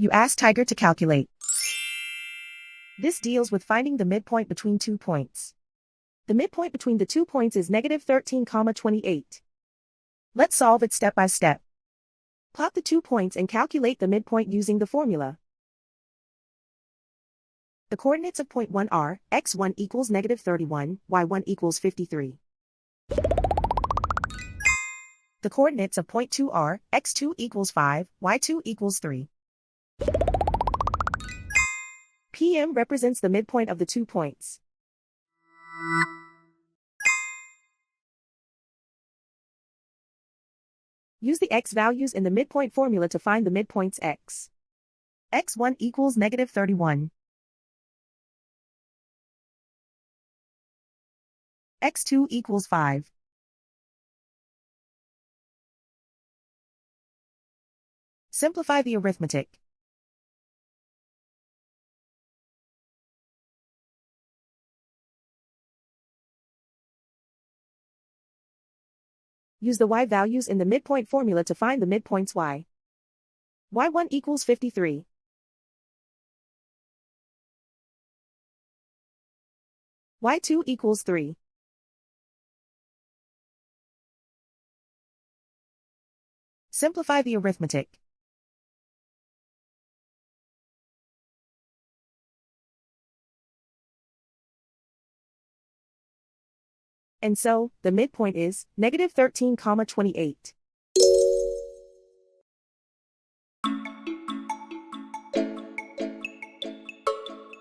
You ask Tiger to calculate. This deals with finding the midpoint between 2 points. The midpoint between the 2 points is -13,28. Let's solve it step by step. Plot the 2 points and calculate the midpoint using the formula. The coordinates of point 1 are, x1 equals -31, y1 equals 53. The coordinates of point 2 are, x2 equals 5, y2 equals 3. PM represents the midpoint of the 2 points. Use the x values in the midpoint formula to find the midpoints x. x1 equals -31. x2 equals 5. Simplify the arithmetic. Use the y values in the midpoint formula to find the midpoints y. y1 equals 53. y2 equals 3. Simplify the arithmetic. And so, the midpoint is -13,28.